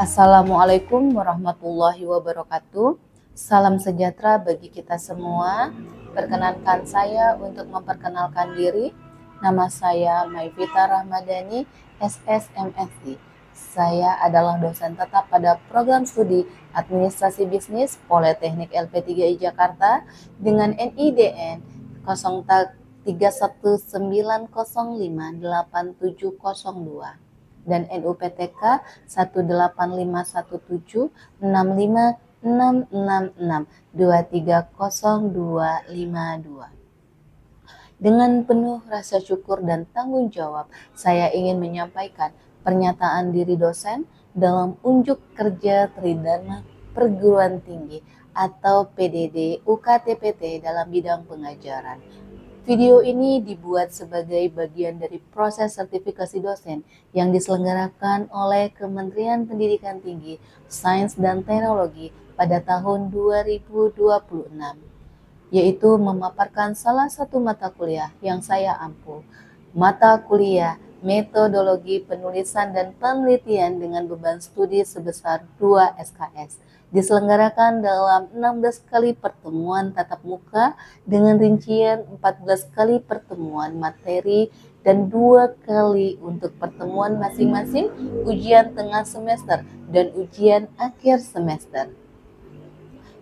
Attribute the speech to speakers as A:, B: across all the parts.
A: Assalamualaikum warahmatullahi wabarakatuh. Salam sejahtera bagi kita semua. Perkenankan saya untuk memperkenalkan diri. Nama saya Maivita Rahmadani, SSMSI. Saya adalah dosen tetap pada program studi Administrasi Bisnis Politeknik LP3I Jakarta dengan NIDN 0319058702 dan NUPTK 185176566623052. Dengan penuh rasa syukur dan tanggung jawab, saya ingin menyampaikan pernyataan diri dosen dalam unjuk kerja Tridharma Perguruan Tinggi atau PDD UKT-PT dalam bidang pengajaran. Video ini dibuat sebagai bagian dari proses sertifikasi dosen yang diselenggarakan oleh Kementerian Pendidikan Tinggi, Sains dan Teknologi pada tahun 2026, yaitu memaparkan salah satu mata kuliah yang saya ampu, mata kuliah Metodologi Penulisan dan Penelitian dengan beban studi sebesar 2 SKS, diselenggarakan dalam 16 kali pertemuan tatap muka dengan rincian 14 kali pertemuan materi dan 2 kali untuk pertemuan masing-masing ujian tengah semester dan ujian akhir semester.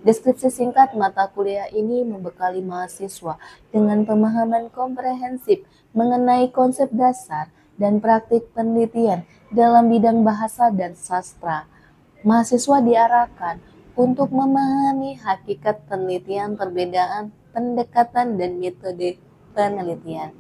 A: Deskripsi singkat mata kuliah ini membekali mahasiswa dengan pemahaman komprehensif mengenai konsep dasar dan praktik penelitian dalam bidang bahasa dan sastra. Mahasiswa diarahkan untuk memahami hakikat penelitian, perbedaan pendekatan dan metode penelitian,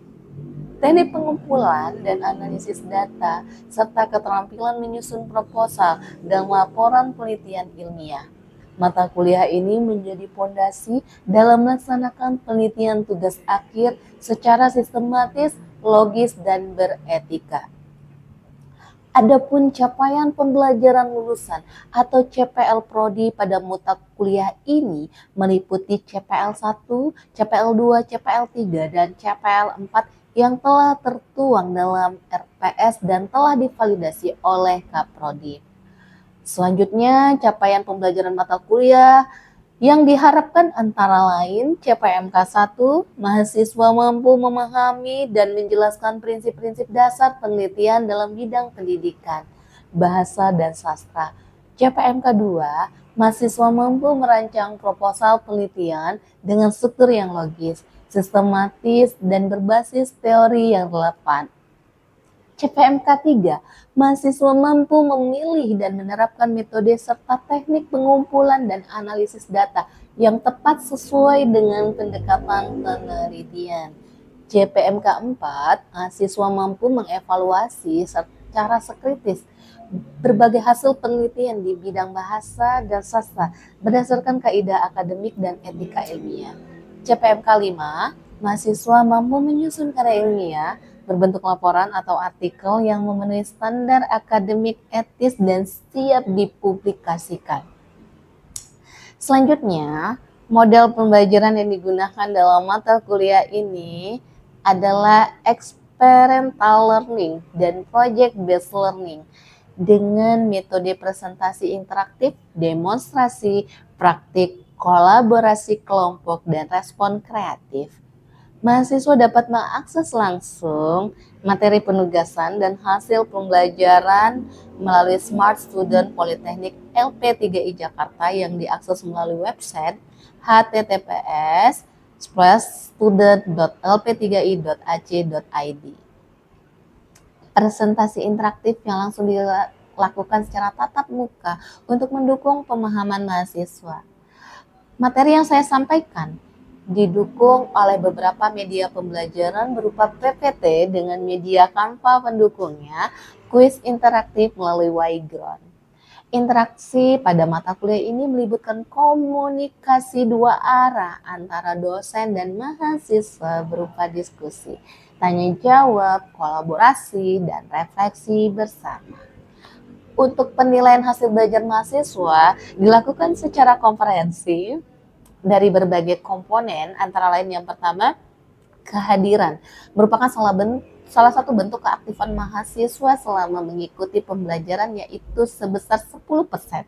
A: teknik pengumpulan dan analisis data, serta keterampilan menyusun proposal dan laporan penelitian ilmiah. Mata kuliah ini menjadi fondasi dalam melaksanakan penelitian tugas akhir secara sistematis, logis, dan beretika. Adapun capaian pembelajaran lulusan atau CPL Prodi pada mata kuliah ini meliputi CPL 1, CPL 2, CPL 3, dan CPL 4 yang telah tertuang dalam RPS dan telah divalidasi oleh Kaprodi. Selanjutnya, capaian pembelajaran mata kuliah yang diharapkan antara lain CPMK 1, mahasiswa mampu memahami dan menjelaskan prinsip-prinsip dasar penelitian dalam bidang pendidikan, bahasa, dan sastra. CPMK 2, mahasiswa mampu merancang proposal penelitian dengan struktur yang logis, sistematis, dan berbasis teori yang relevan. CPMK 3, mahasiswa mampu memilih dan menerapkan metode serta teknik pengumpulan dan analisis data yang tepat sesuai dengan pendekatan penelitian. CPMK 4, mahasiswa mampu mengevaluasi secara sekritis berbagai hasil penelitian di bidang bahasa dan sastra berdasarkan kaidah akademik dan etika ilmiah. CPMK 5, mahasiswa mampu menyusun karya ilmiah berbentuk laporan atau artikel yang memenuhi standar akademik, etis, dan siap dipublikasikan. Selanjutnya, model pembelajaran yang digunakan dalam mata kuliah ini adalah experiential learning dan project-based learning dengan metode presentasi interaktif, demonstrasi, praktik, kolaborasi kelompok, dan respon kreatif. Mahasiswa dapat mengakses langsung materi penugasan dan hasil pembelajaran melalui Smart Student Politeknik LP3I Jakarta yang diakses melalui website https://student.lp3i.ac.id. Presentasi interaktif yang langsung dilakukan secara tatap muka untuk mendukung pemahaman mahasiswa. Materi yang saya sampaikan didukung oleh beberapa media pembelajaran berupa PPT dengan media Canva pendukungnya, kuis interaktif melalui Yground. Interaksi pada mata kuliah ini melibatkan komunikasi dua arah antara dosen dan mahasiswa berupa diskusi, tanya jawab, kolaborasi, dan refleksi bersama. Untuk penilaian hasil belajar mahasiswa dilakukan secara komprehensif dari berbagai komponen, antara lain yang pertama, kehadiran merupakan salah salah satu bentuk keaktifan mahasiswa selama mengikuti pembelajaran yaitu sebesar 10%.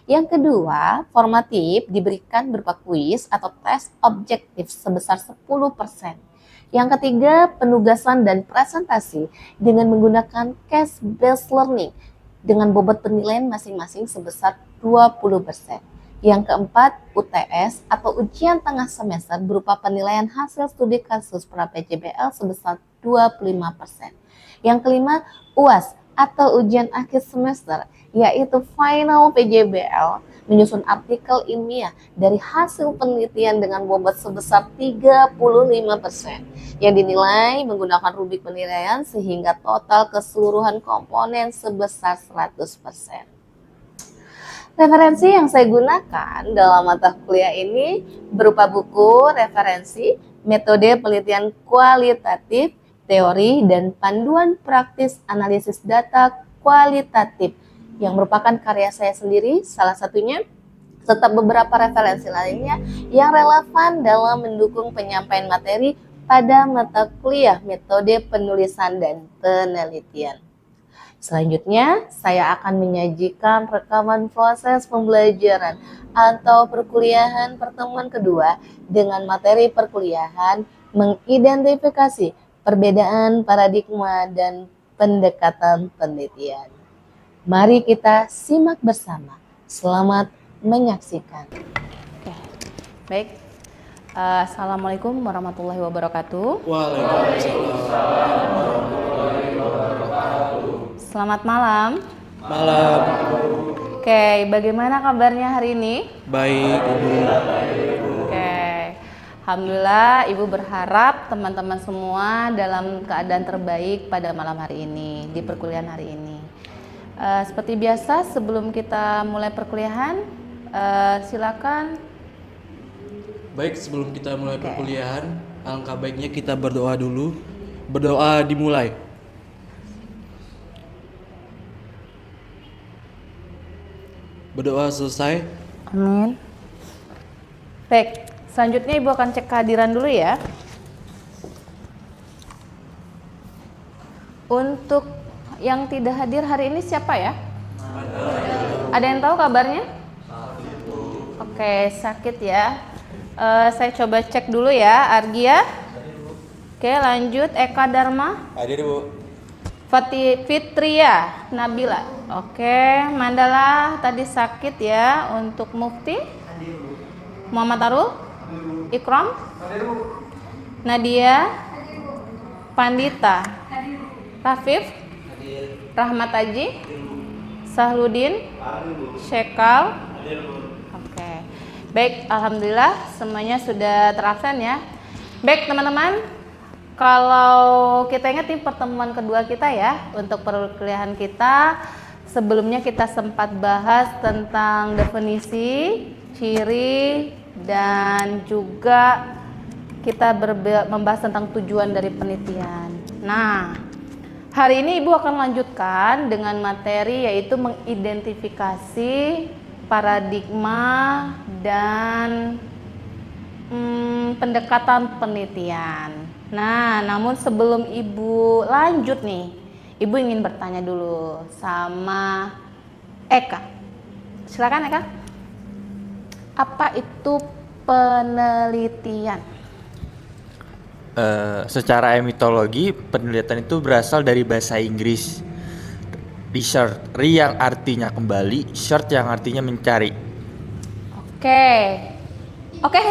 A: Yang kedua, formatif diberikan berupa kuis atau tes objektif sebesar 10%. Yang ketiga, penugasan dan presentasi dengan menggunakan case-based learning dengan bobot penilaian masing-masing sebesar 20%. Yang keempat, UTS atau ujian tengah semester berupa penilaian hasil studi kasus pra PJBL sebesar 25%. Yang kelima, UAS atau ujian akhir semester, yaitu final PJBL menyusun artikel ilmiah dari hasil penelitian dengan bobot sebesar 35% yang dinilai menggunakan rubrik penilaian sehingga total keseluruhan komponen sebesar 100%. Referensi yang saya gunakan dalam mata kuliah ini berupa buku referensi, metode penelitian kualitatif, teori, dan panduan praktis analisis data kualitatif yang merupakan karya saya sendiri, salah satunya, serta beberapa referensi lainnya yang relevan dalam mendukung penyampaian materi pada mata kuliah metode penulisan dan penelitian. Selanjutnya, saya akan menyajikan rekaman proses pembelajaran atau perkuliahan pertemuan kedua dengan materi perkuliahan mengidentifikasi perbedaan paradigma dan pendekatan penelitian. Mari kita simak bersama. Selamat menyaksikan. Oke, baik. Assalamualaikum warahmatullahi wabarakatuh.
B: Waalaikumsalam.
A: Selamat malam.
B: Malam.
A: Oke, bagaimana kabarnya hari ini?
B: Baik, Ibu.
A: Oke, alhamdulillah Ibu berharap teman-teman semua dalam keadaan terbaik pada malam hari ini, di perkuliahan hari ini. Seperti biasa, sebelum kita mulai perkuliahan, silakan.
B: Baik, sebelum kita mulai perkuliahan, alangkah baiknya kita berdoa dulu. Berdoa dimulai. Berdoa selesai.
A: Amin. Baik, selanjutnya Ibu akan cek kehadiran dulu ya. Untuk yang tidak hadir hari ini siapa ya? Ada yang tahu kabarnya? Oke, sakit ya. Saya coba cek dulu ya, Argia. Oke, lanjut Eka Dharma.
B: Hadir, Bu.
A: Fitria Nabila. Oke, Mandala tadi sakit ya. Untuk Mufti Muhammad Arul, Ikram, Nadia, Pandita, Rafif, Rahmat Aji, Sahludin, Syekal. Oke, baik, alhamdulillah semuanya sudah terabsen ya. Baik teman-teman, kalau kita ingat di pertemuan kedua kita ya, untuk perkuliahan kita, sebelumnya kita sempat bahas tentang definisi, ciri, dan juga kita membahas tentang tujuan dari penelitian. Nah, hari ini Ibu akan lanjutkan dengan materi yaitu mengidentifikasi paradigma dan pendekatan penelitian. Nah, namun sebelum Ibu lanjut nih, Ibu ingin bertanya dulu sama Eka. Silakan Eka. Apa itu penelitian?
C: Secara etimologi, penelitian itu berasal dari bahasa Inggris research, yang artinya kembali, search yang artinya mencari.
A: Oke,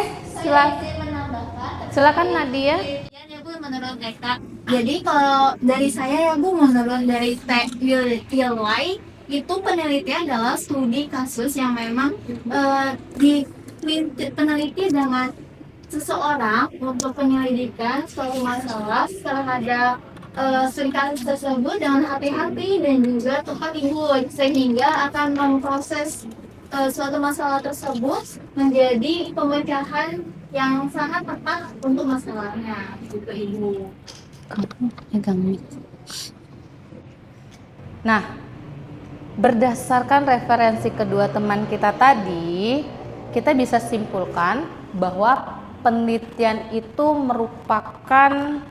A: silakan Nadia.
D: Menurut Eka, jadi kalau dari saya ya Bu, menurut dari TLY itu penelitian adalah studi kasus yang memang peneliti dengan seseorang untuk penyelidikan suatu masalah terhadap studi kasus tersebut dengan hati-hati dan juga tepat Ibu, sehingga akan memproses suatu masalah tersebut menjadi pemecahan yang sangat tepat untuk masalahnya, gitu Ibu.
A: Nah, berdasarkan referensi kedua teman kita tadi, kita bisa simpulkan bahwa penelitian itu merupakan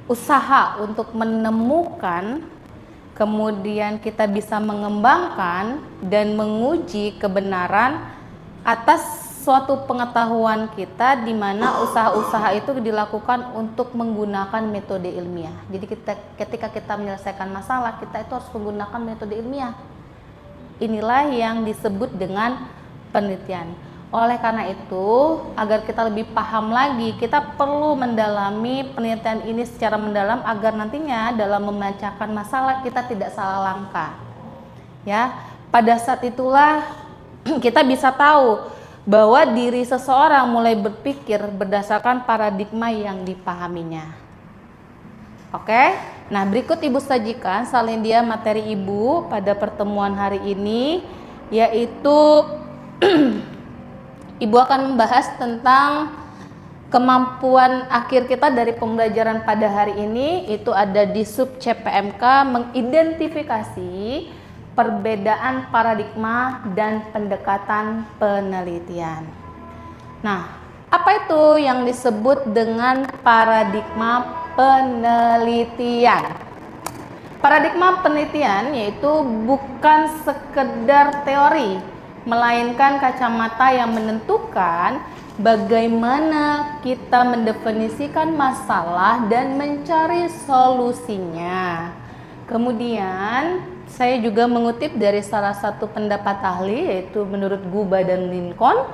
A: usaha untuk menemukan, kemudian kita bisa mengembangkan dan menguji kebenaran atas suatu pengetahuan kita, di mana usaha-usaha itu dilakukan untuk menggunakan metode ilmiah. Jadi ketika kita menyelesaikan masalah, kita itu harus menggunakan metode ilmiah. Inilah yang disebut dengan penelitian. Oleh karena itu, agar kita lebih paham lagi, kita perlu mendalami penelitian ini secara mendalam agar nantinya dalam memecahkan masalah kita tidak salah langkah. Ya, pada saat itulah kita bisa tahu bahwa diri seseorang mulai berpikir berdasarkan paradigma yang dipahaminya. Oke, nah berikut Ibu sajikan salindia materi Ibu pada pertemuan hari ini, yaitu Ibu akan membahas tentang kemampuan akhir kita dari pembelajaran pada hari ini. Itu ada di sub CPMK, mengidentifikasi perbedaan paradigma dan pendekatan penelitian. Nah, apa itu yang disebut dengan paradigma penelitian? Paradigma penelitian yaitu bukan sekedar teori, melainkan kacamata yang menentukan bagaimana kita mendefinisikan masalah dan mencari solusinya. Kemudian saya juga mengutip dari salah satu pendapat ahli, yaitu menurut Guba dan Lincoln,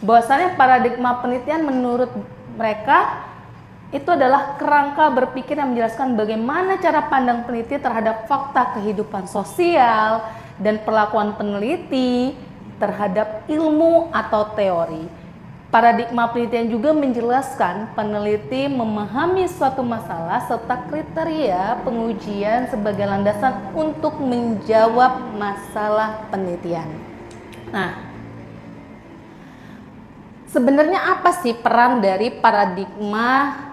A: bahwasannya paradigma penelitian menurut mereka itu adalah kerangka berpikir yang menjelaskan bagaimana cara pandang peneliti terhadap fakta kehidupan sosial dan perlakuan peneliti terhadap ilmu atau teori. Paradigma penelitian juga menjelaskan peneliti memahami suatu masalah serta kriteria pengujian sebagai landasan untuk menjawab masalah penelitian. Nah, sebenarnya apa sih peran dari paradigma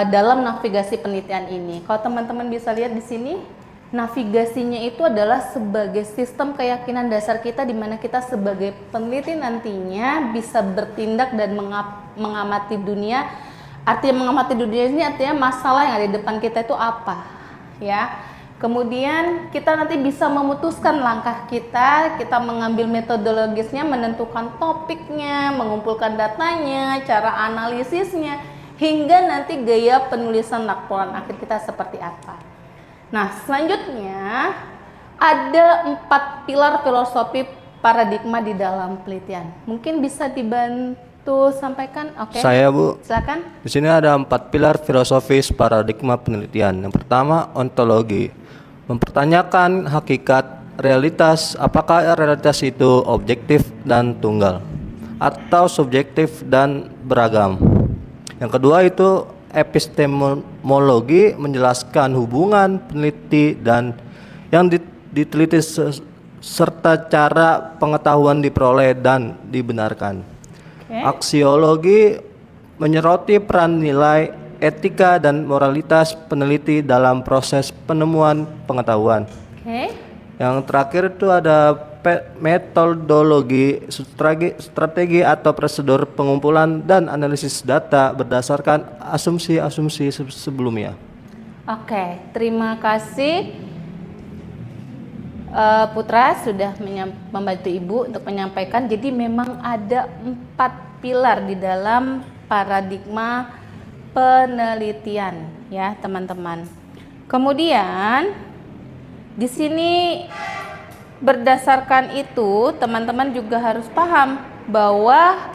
A: dalam navigasi penelitian ini? Kalau teman-teman bisa lihat di sini, navigasinya itu adalah sebagai sistem keyakinan dasar kita, di mana kita sebagai peneliti nantinya bisa bertindak dan mengamati dunia. Artinya mengamati dunia ini artinya masalah yang ada di depan kita itu apa, ya. Kemudian kita nanti bisa memutuskan langkah kita mengambil metodologisnya, menentukan topiknya, mengumpulkan datanya, cara analisisnya, hingga nanti gaya penulisan laporan akhir kita seperti apa. Nah, selanjutnya ada 4 pilar filosofi paradigma di dalam penelitian. Mungkin bisa dibantu sampaikan? Oke.
E: Saya, Bu.
A: Silakan.
E: Di sini ada 4 pilar filosofis paradigma penelitian. Yang pertama, ontologi. Mempertanyakan hakikat realitas, apakah realitas itu objektif dan tunggal atau subjektif dan beragam. Yang kedua itu epistemologi, menjelaskan hubungan peneliti dan yang diteliti serta cara pengetahuan diperoleh dan dibenarkan. Aksiologi menyoroti peran nilai, etika dan moralitas peneliti dalam proses penemuan pengetahuan. Yang terakhir itu ada metodologi, strategi atau prosedur pengumpulan dan analisis data berdasarkan asumsi-asumsi sebelumnya.
A: Oke, terima kasih Putra sudah membantu Ibu untuk menyampaikan. Jadi memang ada 4 pilar di dalam paradigma penelitian, ya teman-teman. Kemudian di sini berdasarkan itu, teman-teman juga harus paham bahwa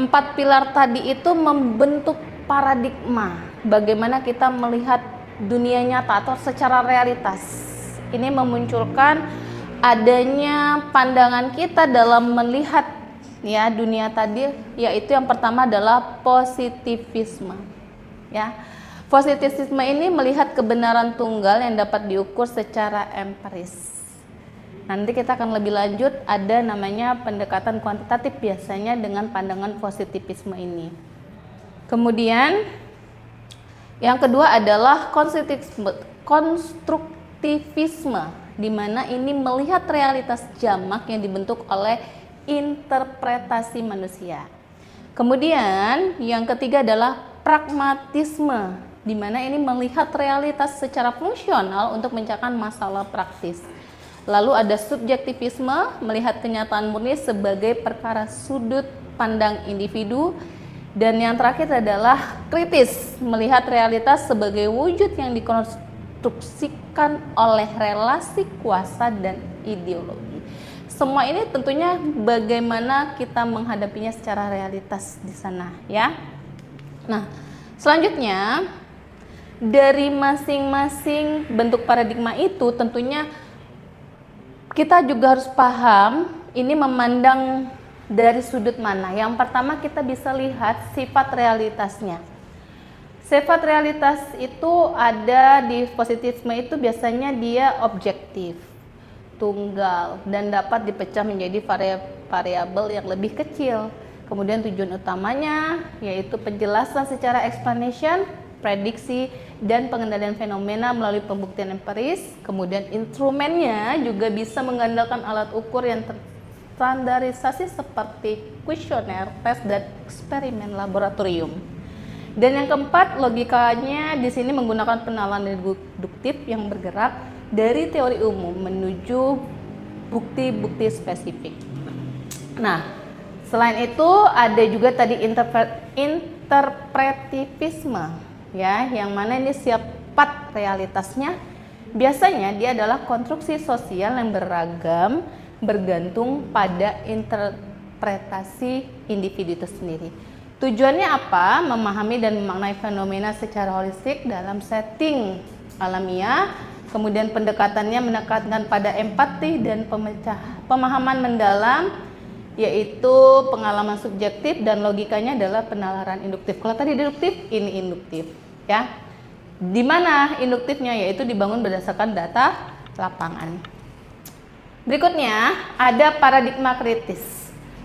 A: 4 pilar tadi itu membentuk paradigma bagaimana kita melihat dunia nyata atau secara realitas. Ini memunculkan adanya pandangan kita dalam melihat ya dunia tadi, yaitu yang pertama adalah positivisme. Ya. Positivisme ini melihat kebenaran tunggal yang dapat diukur secara empiris. Nanti kita akan lebih lanjut, ada namanya pendekatan kuantitatif biasanya dengan pandangan positivisme ini. Kemudian yang kedua adalah konstruktivisme, di mana ini melihat realitas jamak yang dibentuk oleh interpretasi manusia. Kemudian yang ketiga adalah pragmatisme,
F: di mana ini melihat realitas secara fungsional untuk mencahkan masalah praktis. Lalu ada subjektivisme, melihat kenyataan murni sebagai perkara sudut pandang individu. Dan yang terakhir adalah kritis, melihat realitas sebagai wujud yang dikonstruksikan oleh relasi kuasa dan ideologi. Semua ini tentunya bagaimana kita menghadapinya secara realitas di sana, ya. Nah, selanjutnya dari masing-masing bentuk paradigma itu tentunya kita juga harus paham ini memandang dari sudut mana. Yang pertama kita bisa lihat sifat realitasnya. Sifat realitas itu ada di positivisme itu biasanya dia objektif, tunggal, dan dapat dipecah menjadi variabel yang lebih kecil. Kemudian tujuan utamanya yaitu penjelasan secara explanation, prediksi, dan pengendalian fenomena melalui pembuktian empiris. Kemudian instrumennya juga bisa mengandalkan alat ukur yang standarisasi seperti kuesioner, tes, dan eksperimen laboratorium. Dan yang keempat, logikanya di sini menggunakan penalaan deduktif yang bergerak dari teori umum menuju bukti-bukti spesifik. Nah, selain itu ada juga tadi interpretivisme, ya, yang mana ini sifat realitasnya biasanya dia adalah konstruksi sosial yang beragam bergantung pada interpretasi individu itu sendiri. Tujuannya apa? Memahami dan memaknai fenomena secara holistik dalam setting alamiah. Kemudian pendekatannya menekankan pada empati dan pemahaman mendalam, yaitu pengalaman subjektif, dan logikanya adalah penalaran induktif. Kalau tadi deduktif, ini induktif, ya. Di mana induktifnya yaitu dibangun berdasarkan data lapangan. Berikutnya ada paradigma kritis.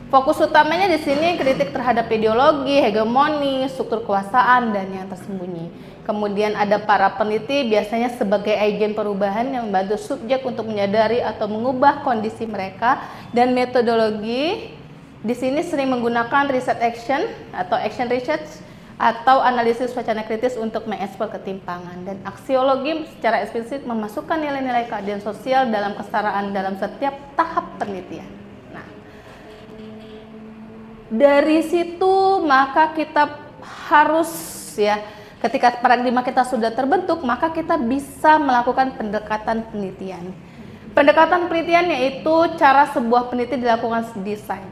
F: Fokus utamanya di sini kritik terhadap ideologi, hegemoni, struktur kekuasaan, dan yang tersembunyi. Kemudian ada para peneliti biasanya sebagai agen perubahan yang membantu subjek untuk menyadari atau mengubah kondisi mereka, dan metodologi di sini sering menggunakan research action atau action research atau analisis wacana kritis untuk mengekspor ketimpangan, dan aksiologi secara eksplisit memasukkan nilai-nilai keadilan sosial dalam kesetaraan dalam setiap tahap penelitian. Nah, dari situ maka kita harus, ya, ketika paradigma kita sudah terbentuk, maka kita bisa melakukan pendekatan penelitian. Pendekatan penelitian yaitu cara sebuah peneliti dilakukan desain.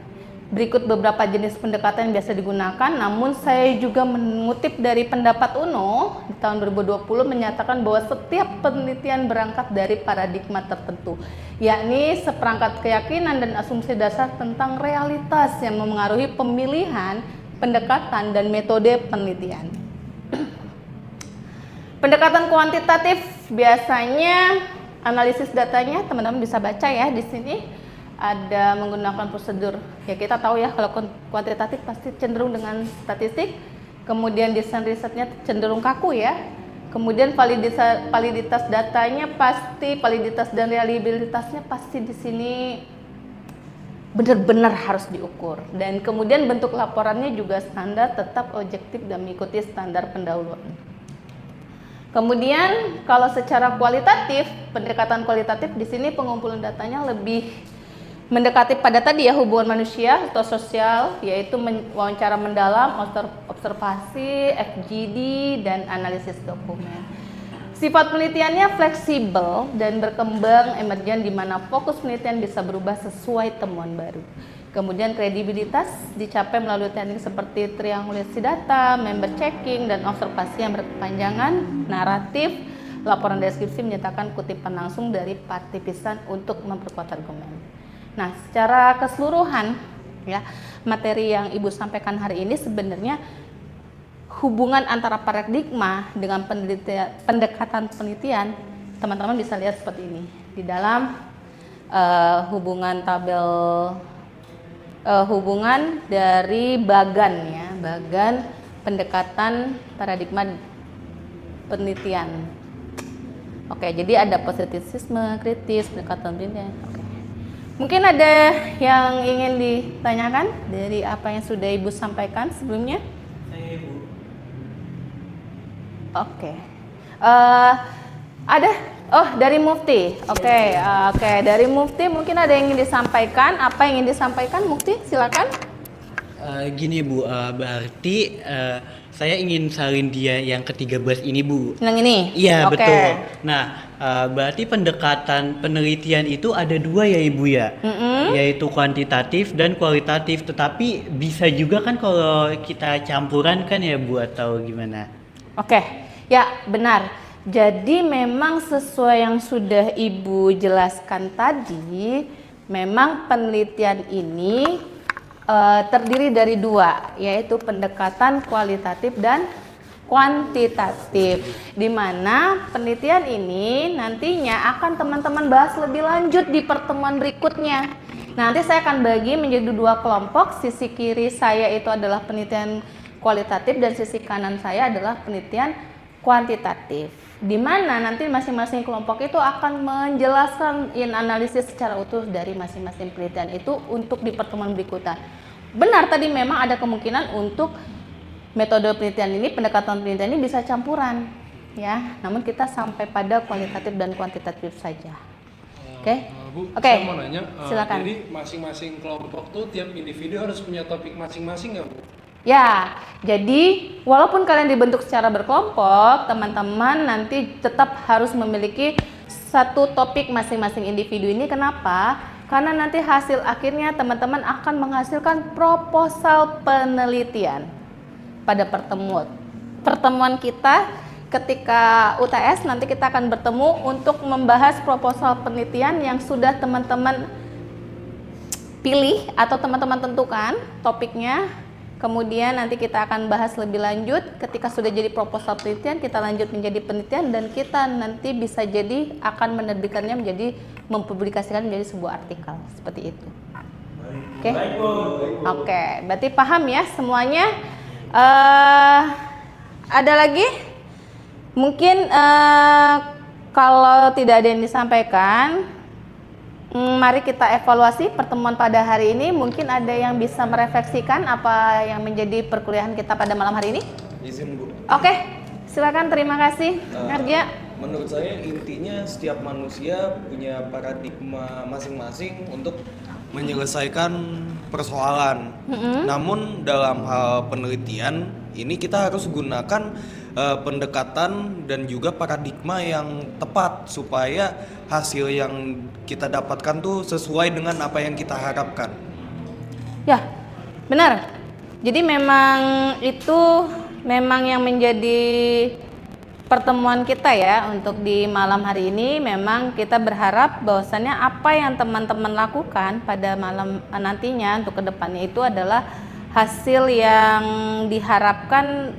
F: Berikut beberapa jenis pendekatan yang biasa digunakan, namun saya juga mengutip dari pendapat UNO di tahun 2020 menyatakan bahwa setiap penelitian berangkat dari paradigma tertentu, yakni seperangkat keyakinan dan asumsi dasar tentang realitas yang memengaruhi pemilihan, pendekatan, dan metode penelitian. Pendekatan kuantitatif biasanya analisis datanya teman-teman bisa baca ya di sini. Ada menggunakan prosedur, ya kita tahu ya kalau kuantitatif pasti cenderung dengan statistik, kemudian desain risetnya cenderung kaku ya, kemudian validitas datanya pasti, validitas dan reliabilitasnya pasti di sini benar-benar harus diukur, dan kemudian bentuk laporannya juga standar, tetap objektif dan mengikuti standar pendahuluan. Kemudian kalau secara kualitatif, pendekatan kualitatif di sini pengumpulan datanya lebih mendekati pada tadi ya hubungan manusia atau sosial, yaitu wawancara mendalam, observasi, FGD, dan analisis dokumen. Sifat penelitiannya fleksibel dan berkembang emergen di mana fokus penelitian bisa berubah sesuai temuan baru. Kemudian kredibilitas dicapai melalui teknik seperti triangulasi data, member checking, dan observasi yang berkepanjangan, naratif, laporan deskripsi menyatakan kutipan langsung dari partisipan untuk memperkuat argumen. Nah, secara keseluruhan ya, materi yang Ibu sampaikan hari ini sebenarnya hubungan antara paradigma dengan pendekatan penelitian, teman-teman bisa lihat seperti ini. Di dalam hubungan tabel hubungan dari bagan ya, bagan pendekatan paradigma penelitian. Oke, jadi ada positivisme, kritis, pendekatan penelitian. Oke. Mungkin ada yang ingin ditanyakan dari apa yang sudah Ibu sampaikan sebelumnya?
B: Saya Ibu.
F: Oke. Ada dari Mufti. Oke, dari Mufti mungkin ada yang ingin disampaikan. Apa yang ingin disampaikan Mufti? Silakan.
G: Gini Bu, berarti saya ingin salin dia yang ke-13 ini Bu.
F: Yang ini?
G: Iya
F: Oke.
G: betul. Nah, berarti pendekatan penelitian itu ada dua ya Ibu ya, yaitu kuantitatif dan kualitatif. Tetapi bisa juga kan kalau kita campuran kan ya Bu, atau gimana?
F: Oke, ya benar. Jadi memang sesuai yang sudah Ibu jelaskan tadi, memang penelitian ini terdiri dari dua, yaitu pendekatan kualitatif dan kuantitatif, di mana penelitian ini nantinya akan teman-teman bahas lebih lanjut di pertemuan berikutnya. Nanti saya akan bagi menjadi dua kelompok. Sisi kiri saya itu adalah penelitian kualitatif dan sisi kanan saya adalah penelitian kuantitatif, di mana nanti masing-masing kelompok itu akan menjelaskan analisis secara utuh dari masing-masing penelitian itu untuk di pertemuan berikutnya. Benar tadi memang ada kemungkinan untuk metode penelitian ini, pendekatan penelitian ini bisa campuran, ya. Namun kita sampai pada kualitatif dan kuantitatif saja. Oke?
B: Bu,
F: Oke.
B: saya mau nanya,
F: Silakan.
B: jadi masing-masing kelompok tuh tiap individu harus punya topik masing-masing nggak Bu?
F: Ya, jadi walaupun kalian dibentuk secara berkelompok, teman-teman nanti tetap harus memiliki satu topik masing-masing individu ini. Kenapa? Karena nanti hasil akhirnya teman-teman akan menghasilkan proposal penelitian pada pertemuan kita ketika UTS. Nanti kita akan bertemu untuk membahas proposal penelitian yang sudah teman-teman pilih atau teman-teman tentukan topiknya. Kemudian nanti kita akan bahas lebih lanjut. Ketika sudah jadi proposal penelitian, kita lanjut menjadi penelitian dan kita nanti bisa jadi akan menerbitkannya menjadi mempublikasikan menjadi sebuah artikel seperti itu. Oke? Oke, berarti paham ya semuanya. Ada lagi? Mungkin kalau tidak ada yang disampaikan, mari kita evaluasi pertemuan pada hari ini. Mungkin ada yang bisa merefleksikan apa yang menjadi perkuliahan kita pada malam hari ini?
H: Izin Bu.
F: Oke, silakan. Terima kasih, Arja.
H: Menurut saya intinya setiap manusia punya paradigma masing-masing untuk menyelesaikan persoalan. Namun dalam hal penelitian ini kita harus gunakan pendekatan dan juga paradigma yang tepat supaya hasil yang kita dapatkan tuh sesuai dengan apa yang kita harapkan.
F: Ya, benar. Jadi memang itu memang yang menjadi pertemuan kita ya untuk di malam hari ini. Memang kita berharap bahwasannya apa yang teman-teman lakukan pada malam nantinya untuk kedepannya itu adalah hasil yang diharapkan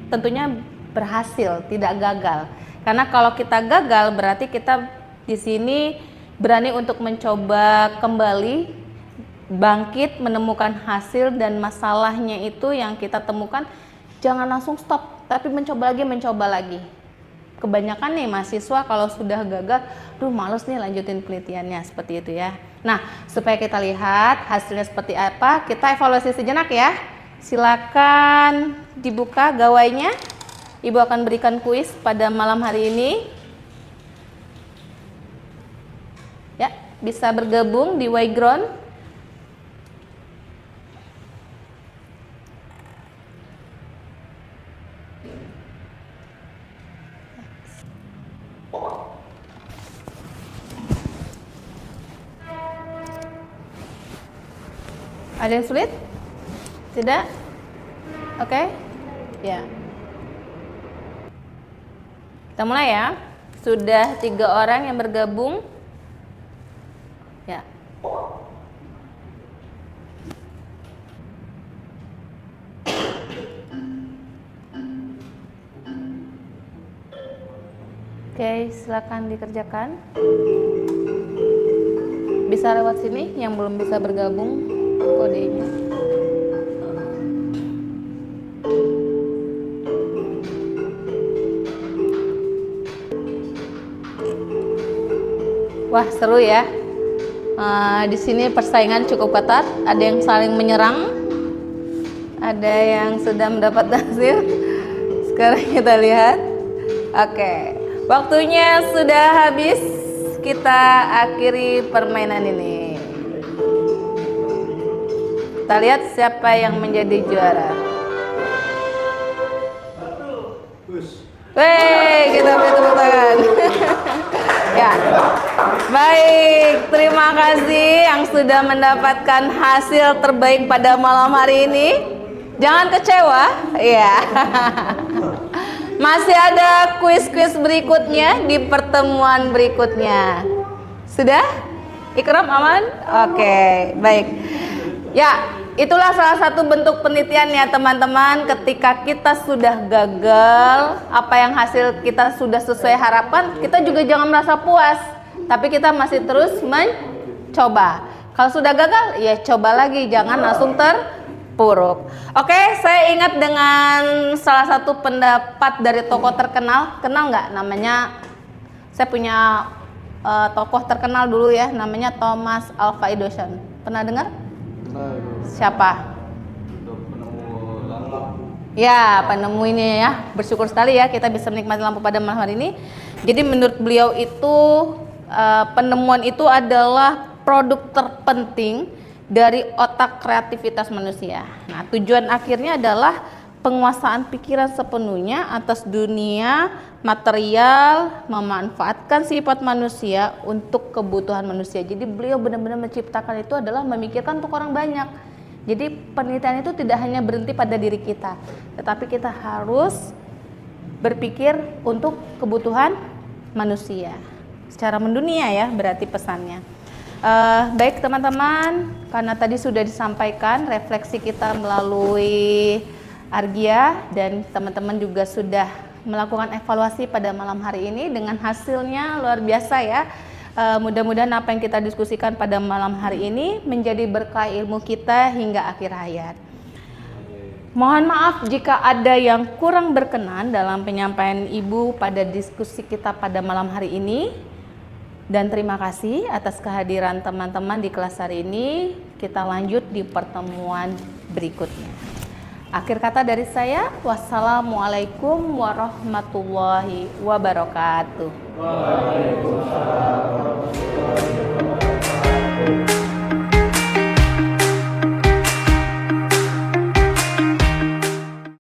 F: tentunya berhasil, tidak gagal. Karena kalau kita gagal berarti kita di sini berani untuk mencoba kembali, bangkit, menemukan hasil dan masalahnya itu yang kita temukan, jangan langsung stop, tapi mencoba lagi. Kebanyakan nih mahasiswa kalau sudah gagal, males nih lanjutin penelitiannya, seperti itu ya. Nah, supaya kita lihat hasilnya seperti apa, kita evaluasi sejenak ya. Silakan dibuka gawainya. Ibu akan berikan kuis pada malam hari ini. Ya, bisa bergabung di Wyground. Ada yang sulit? Tidak? Oke? Ya. Kita mulai ya. Sudah 3 orang yang bergabung. Ya. Oke, silakan dikerjakan. Bisa lewat sini yang belum bisa bergabung kodenya. Wah, seru ya. Di sini persaingan cukup ketat. Ada yang saling menyerang, ada yang sudah mendapat hasil. Sekarang kita lihat. Oke, waktunya sudah habis. Kita akhiri permainan ini. Kita lihat siapa yang menjadi juara. Wey, kita beri tepuk tangan. Ya, baik. Terima kasih yang sudah mendapatkan hasil terbaik pada malam hari ini. Jangan kecewa, ya. Masih ada kuis-kuis berikutnya di pertemuan berikutnya. Sudah? Ikram aman? Oke, baik. Ya, itulah salah satu bentuk penelitian ya teman-teman. Ketika kita sudah gagal, apa yang hasil kita sudah sesuai harapan, kita juga jangan merasa puas. Tapi kita masih terus mencoba. Kalau sudah gagal, ya coba lagi, jangan langsung terpuruk. Oke, saya ingat dengan salah satu pendapat dari tokoh terkenal. Kenal nggak namanya? Saya punya tokoh terkenal dulu ya, namanya Thomas Alva Edison. Pernah dengar? Siapa? Ya, penemu ini ya. Bersyukur sekali ya kita bisa menikmati lampu pada malam hari ini. Jadi menurut beliau itu penemuan itu adalah produk terpenting dari otak kreativitas manusia. Nah, tujuan akhirnya adalah penguasaan pikiran sepenuhnya atas dunia material, memanfaatkan sifat manusia untuk kebutuhan manusia. Jadi beliau benar-benar menciptakan itu adalah memikirkan untuk orang banyak. Jadi penelitian itu tidak hanya berhenti pada diri kita, tetapi kita harus berpikir untuk kebutuhan manusia secara mendunia ya, berarti pesannya. Baik teman-teman, karena tadi sudah disampaikan refleksi kita melalui Argia dan teman-teman juga sudah melakukan evaluasi pada malam hari ini dengan hasilnya luar biasa ya. Mudah-mudahan apa yang kita diskusikan pada malam hari ini menjadi berkah ilmu kita hingga akhir hayat. Mohon maaf jika ada yang kurang berkenan dalam penyampaian Ibu pada diskusi kita pada malam hari ini. Dan terima kasih atas kehadiran teman-teman di kelas hari ini. Kita lanjut di pertemuan berikutnya. Akhir kata dari saya, wassalamualaikum warahmatullahi wabarakatuh. Waalaikumsalam.